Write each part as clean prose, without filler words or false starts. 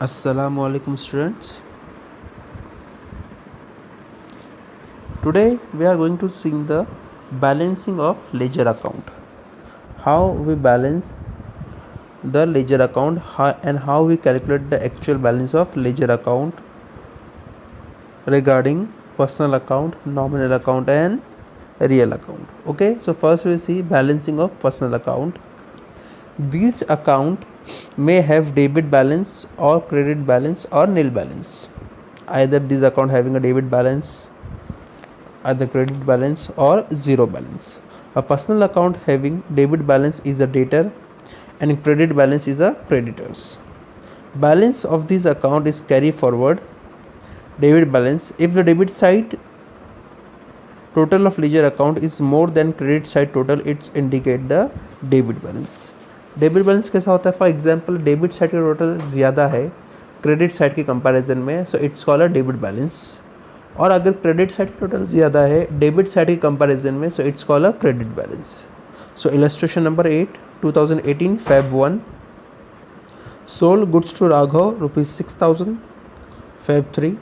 Assalamu alaikum students. Today we are going to see the balancing of ledger account. How we balance the ledger account and how we calculate the actual balance of ledger account regarding personal account, nominal account and real account. Okay, so first we see balancing of personal account. These account may have debit balance or credit balance or nil balance. Either this account having a debit balance, either credit balance or zero balance. A personal account having debit balance is a debtor and credit balance is a creditors. Balance of this account is carry forward debit balance if the debit side total of ledger account is more than credit side total, it indicate the debit balance. Debit balance कैसा होता है? For example debit side का total ज़्यादा है credit side के comparison में, so it's called a debit balance. और अगर क्रेडिट साइड का टोटल ज़्यादा है डेबिट साइड के कंपैरिजन में, so it's called a credit balance. So illustration number 8 2018 Feb 1 sold goods to Raghav rupees 6,000. Feb 3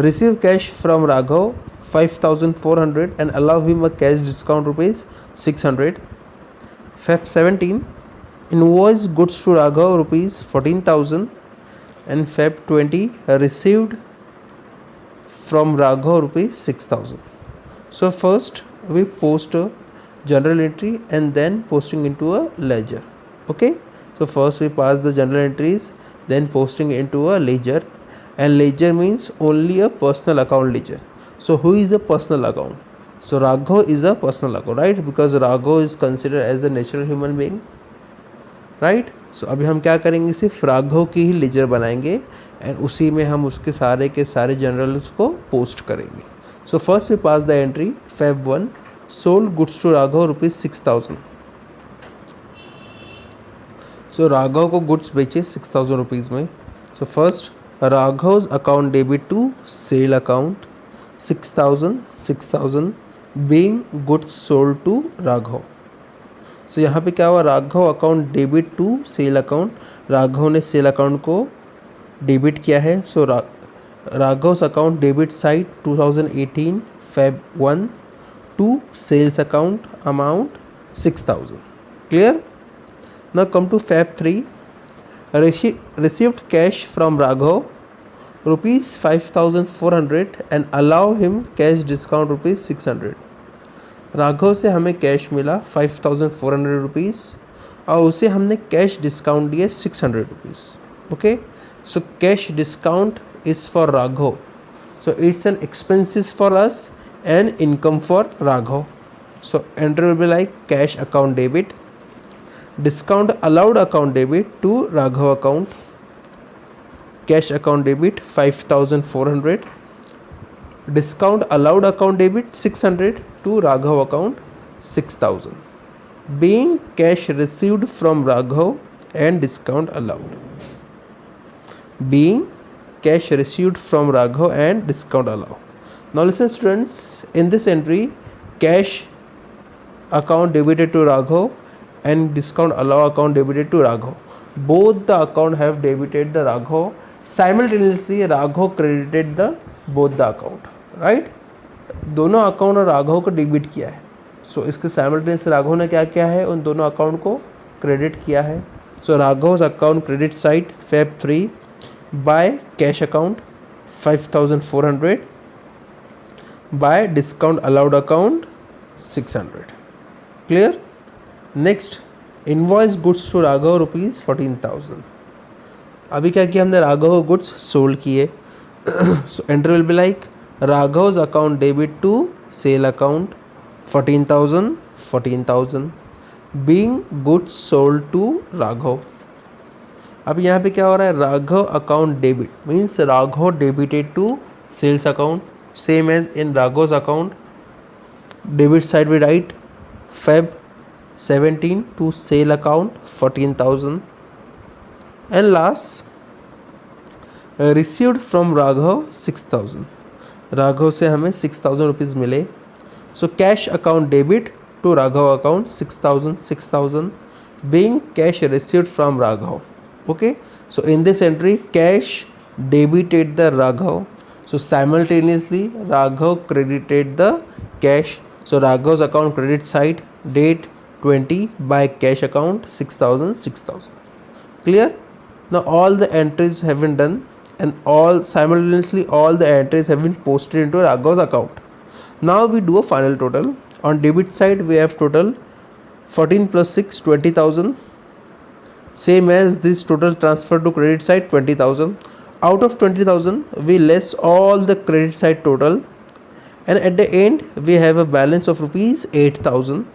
receive cash from Raghav 5,400 and allow him a cash discount rupees 600. Feb 17 invoice goods to Raghav rupees 14,000 and Feb 20 received from Raghav rupees 6,000. So first we post a journal entry and then posting into a ledger. Okay, so first we pass the journal entries, then posting into a ledger, and ledger means only a personal account ledger. So who is the personal account? So Raghav is a personal account, right? Because Raghav is considered as a natural human being, right? So अभी हम क्या करेंगे, सिर्फ राघव की ही laser बनाएंगे and उसी में हम उसके सारे के सारे जनरल्स को पोस्ट करेंगे. So first we pass the entry Feb 1 sold goods to Raghav rupees 6,000. So Raghav को गुड्स बेचे 6,000 रुपीज़ में. So first Raghav's account debit to sale account 6,000 being goods sold to Raghav. So यहाँ पे क्या हुआ, Raghav account debit to sale account, Raghav ने sale account को debit किया है. So Raghav's account debit side 2018 Feb 1 to sales account amount 6,000. Clear? Now come to Feb 3 received cash from Raghav rupees 5,400 and allow him cash discount rupees 600. Raghav से हमें cash मिला 5,400 rupees और उसे हमने कैश डिस्काउंट दिए 600 rupees. Okay, so cash discount is for Raghav, so it's an expenses for us and income for Raghav. So enter will be like cash account debit, discount allowed account debit to Raghav account, cash account debit 5,400, discount allowed account debit 600 to Raghav account 6,000, being cash received from Raghav and discount allowed. Being cash received from Raghav and discount allowed. Now listen students, in this entry cash account debited to Raghav and discount allowed account debited to Raghav. Both the account have debited the Raghav. Simultaneously Raghav credited the both the account, right? दोनों account और राघव को debit किया है. सो इसके simultaneous Raghav ने क्या किया है, उन दोनों अकाउंट को क्रेडिट किया है. So Raghav's account credit side Feb 3 by cash account 5,400 by discount allowed account 600. Clear? Next invoice goods to Raghav rupees 14,000. अभी क्या किया हमने, राघव गुड्स सोल्ड किए. So enter will be like Raghav's account debit to sale account 14,000 being goods sold to Raghav. अब यहाँ पे क्या हो रहा है, Raghav account debit means Raghav debited to sales account, same as in Raghav's account debit side we write Feb 17 to sale account 14,000 and last received from Raghav 6,000. Raghav से हमें 6,000 rupees मिले. So cash account debit to Raghav account 6,000 being cash received from Raghav. Okay, So in this entry, cash debited the Raghav. So simultaneously, Raghav credited the cash. So Raghav's account credit side, date 20, by cash account 6,000, 6,000. Clear? Now all the entries have been done, and all simultaneously all the entries have been posted into Raghav's account. Now we do a final total. On debit side, we have total 14 plus 6, 20,000. Same as this total transfer to credit side, 20,000. Out of 20,000, we less all the credit side total, and at the end we have a balance of rupees 8,000,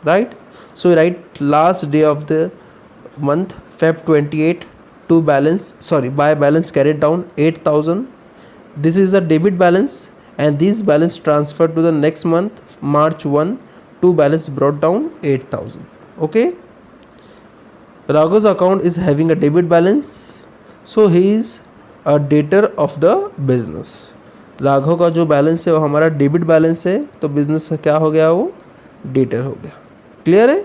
right? So we write last day of the month, Feb 28, to balance, sorry, by balance carried down 8,000. This is the debit balance, and this balance transferred to the next month, March 1, to balance brought down 8,000. Okay, Raghav's account is having a debit balance, so he is a debtor of the business. Raghav का जो balance है वो हमारा debit balance है, तो business का क्या हो गया, वो डेटर हो गया. क्लियर है?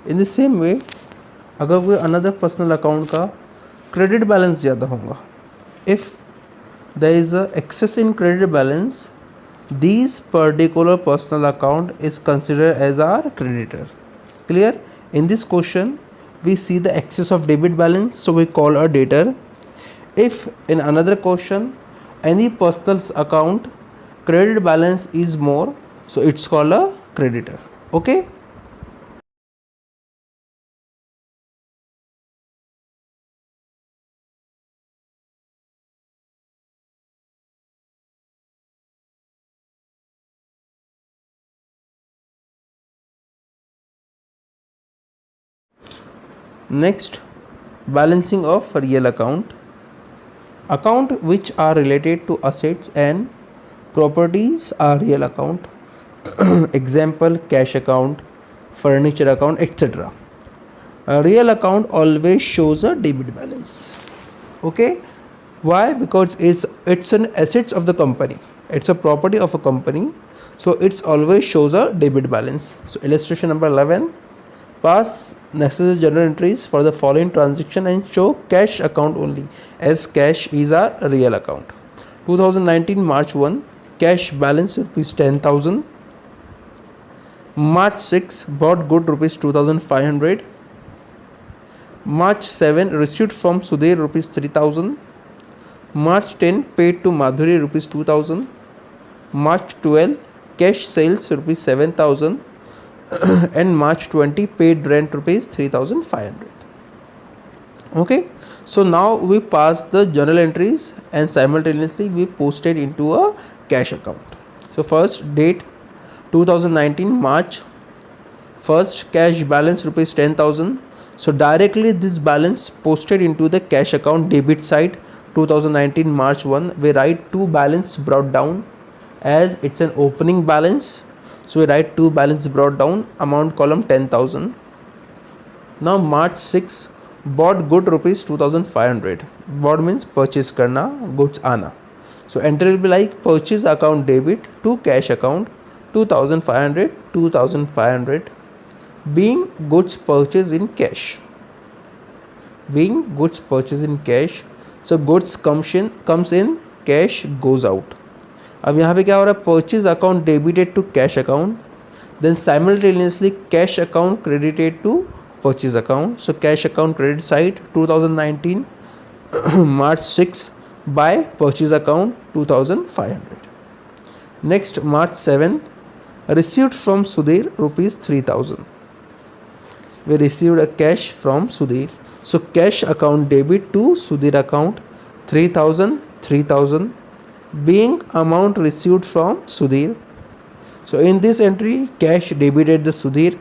इन द सेम वे, अगर कोई अनदर पर्सनल अकाउंट का क्रेडिट बैलेंस ज़्यादा होगा, if there is a excess in credit balance, this particular personal account is considered as our creditor. Clear? In this question we see the excess of debit balance, so we call a debtor. If in another question any personal account credit balance is more, so it's called a creditor. Okay, next, balancing of real account. Account which are related to assets and properties are real account. Example, cash account, furniture account, etc. A real account always shows a debit balance. Okay, why? Because it's an assets of the company, it's a property of a company, so it's always shows a debit balance. So illustration number 11, pass necessary journal entries for the following transaction and show cash account only, as cash is a real account. 2019 March 1, cash balance rupees 10,000. March 6, bought good rupees 2,500. March 7, received from Sudhir rupees 3,000. March 10, paid to Madhuri rupees 2,000. March 12, cash sales rupees 7,000. And March 20, paid rent rupees 3,500. Okay, so now we pass the journal entries and simultaneously we posted into a cash account. So first, date 2019 March 1st, cash balance rupees 10,000. So directly this balance posted into the cash account debit side. 2019 March 1, we write to balance brought down, as it's an opening balance, so we write to balance brought down, amount column 10,000. Now March 6, bought good rupees 2,500. Bought means purchase karna, goods ana. So entry will be like purchase account debit to cash account 2,500, 2,500, being goods purchased in cash. Being goods purchased in cash, so goods comes in, cash goes out. अब यहाँ पे क्या हो रहा है, purchase account debited to cash account, then simultaneously cash account credited to purchase account. So cash account credit side 2019 March 6 by purchase account 2,500. Next, March 7, received from Sudhir rupees 3,000. We received a cash from Sudhir, so cash account debit to Sudhir account 3,000, 3,000, being amount received from Sudhir. So in this entry, cash debited the Sudhir,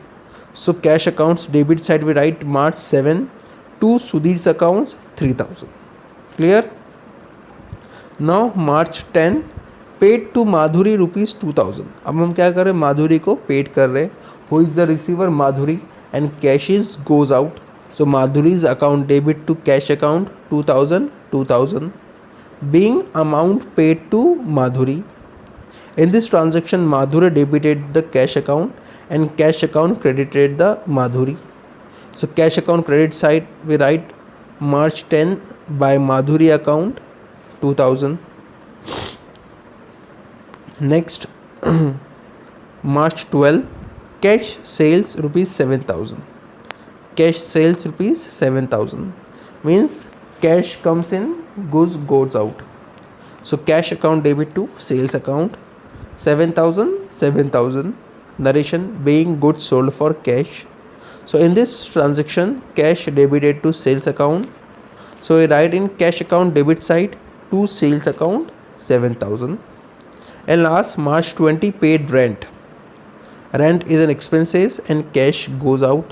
so cash accounts debit side we write March 7 to Sudhir's accounts 3,000. Clear? Now March 10, paid to Madhuri rupees 2,000. अब हम क्या कर रहे हैं, माधुरी को paid कर रहे हैं. Who is the receiver? Madhuri, and cash is goes out. So Madhuri's account debit to cash account 2,000, 2,000, being amount paid to Madhuri. In this transaction, Madhuri debited the cash account and cash account credited the Madhuri. So cash account credit side we write March 10 by Madhuri account 2000. Next March 12 cash sales rupees 7000. Cash sales rupees 7000 means cash comes in, goods goes out. So cash account debit to sales account 7000 narration being goods sold for cash. So in this transaction cash debited to sales account, so we write in cash account debit side to sales account 7000. And last March 20 paid rent. Rent is an expenses and cash goes out,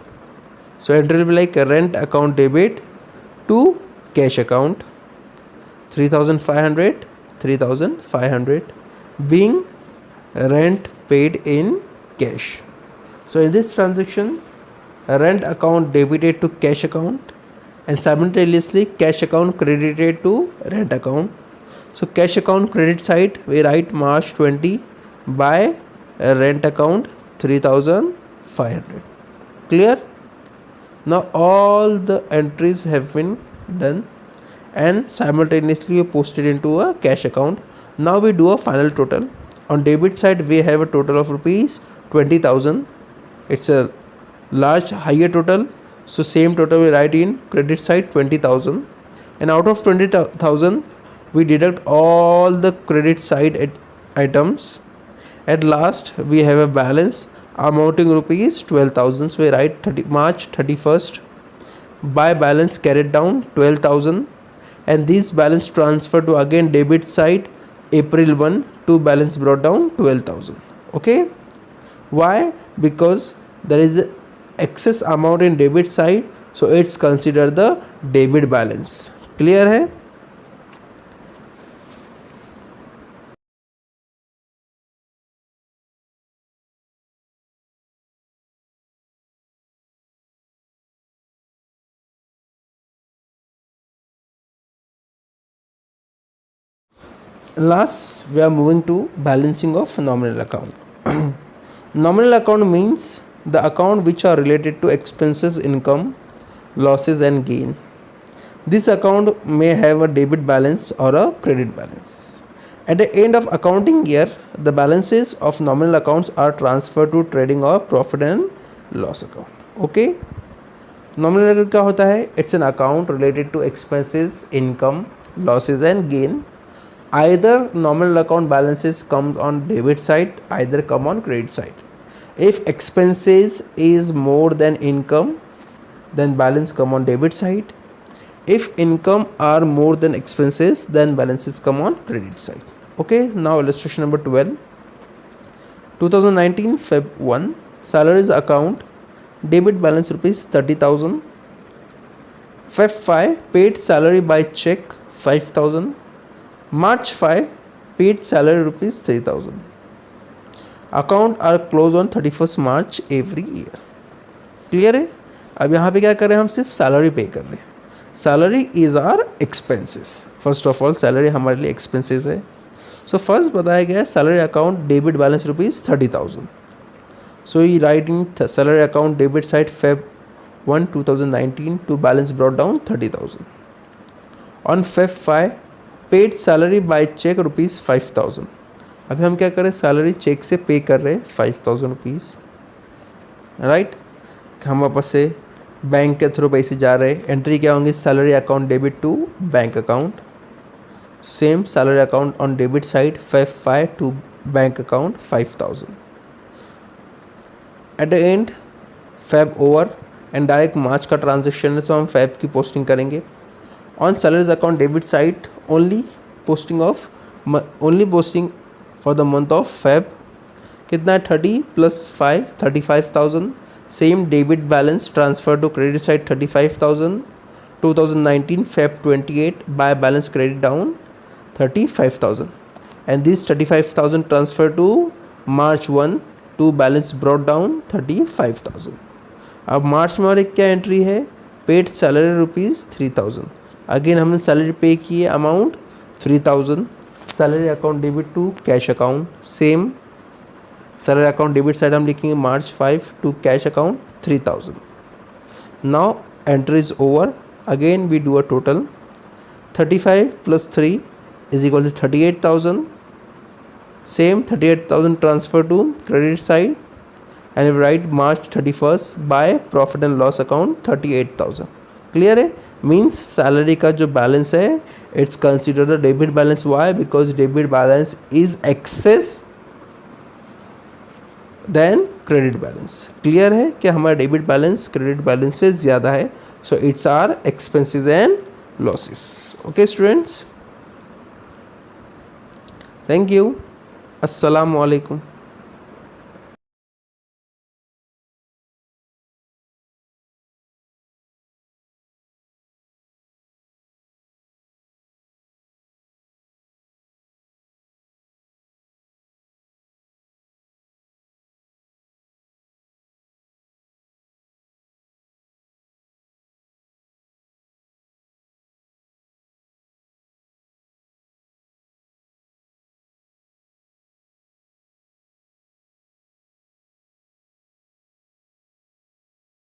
so entry will be like a rent account debit to cash account 3500 being rent paid in cash. So in this transaction rent account debited to cash account and simultaneously cash account credited to rent account. So cash account credit side we write March 20 by rent account 3500. Clear? Now all the entries have been done and simultaneously posted into a cash account. Now we do a final total. On debit side we have a total of rupees 20,000. It's a large higher total, so same total we write in credit side 20,000, and out of 20,000 we deduct all the credit side items. At last we have a balance amounting rupees 12,000, so we write March 31st by balance carried down 12,000, and this balance transferred to again debit side April 1 to balance brought down 12,000. Okay, why? Because there is excess amount in debit side, so it's considered the debit balance. Clear है? Last we are moving to balancing of nominal account. Nominal account means the account which are related to expenses, income, losses and gain. This account may have a debit balance or a credit balance. At the end of accounting year, the balances of nominal accounts are transferred to trading or profit and loss account. Okay, nominal account क्या होता है? It's an account related to expenses, income, losses and gain. Either nominal account balances come on debit side, either come on credit side. If expenses is more than income, then balance come on debit side. If income are more than expenses, then balances come on credit side. Okay, now illustration number 12. 2019 Feb 1 salaries account debit balance rupees 30,000. Feb 5 paid salary by check 5,000. March 5 paid salary rupees 3,000. Account are closed on 31st March every year. Clear है? अब यहाँ पे क्या कर रहे हैं, हम सिर्फ सैलरी पे कर रहे हैं. Salary is our expenses. First of all salary हमारे लिए एक्सपेंसेस है. सो फर्स्ट बताया गया है salary account debit balance rupees 30,000. So ये right in salary account debit side Feb 1 2019 to balance brought down 30,000. On Feb 5 paid salary by cheque rupees 5,000. अभी हम क्या कर रहे हैं, सैलरी चेक से पे कर रहे हैं 5,000 रुपीज़. राइट, हम वापस से बैंक के थ्रू पैसे जा रहे हैं. एंट्री क्या होंगी, salary account debit to bank account. Same salary account on debit side Feb 5 to bank account 5,000. At the end Feb over and direct March का ट्रांजेक्शन है, तो हम Feb की पोस्टिंग करेंगे. On salaries account debit side only posting for the month of Feb. कितना है, 30 + 5 35,000. Same debit balance transfer to credit side 35,000. 2019 Feb 28 by balance credit down 35,000 and this 35,000 transfer to March 1 to balance brought down 35,000. अब March में और क्या entry है, paid salary rupees 3,000. Again हमने salary pay की है amount 3,000. Salary account debit to cash account. Same salary account debit side हम लिखेंगे March 5 to cash account 3,000. Now entry is over. Again we do a total. 35 plus 3 is equal to 38,000. Same 38,000 transfer to credit side, and we write March 31st by profit and loss account 38,000. Clear है. Means salary का जो balance है it's consider the debit balance. Why? Because debit balance is excess than credit balance. Clear है कि हमारा debit balance credit balance से ज़्यादा है. So it's our expenses and losses. Okay students, thank you. अस्सलाम वालेकुम.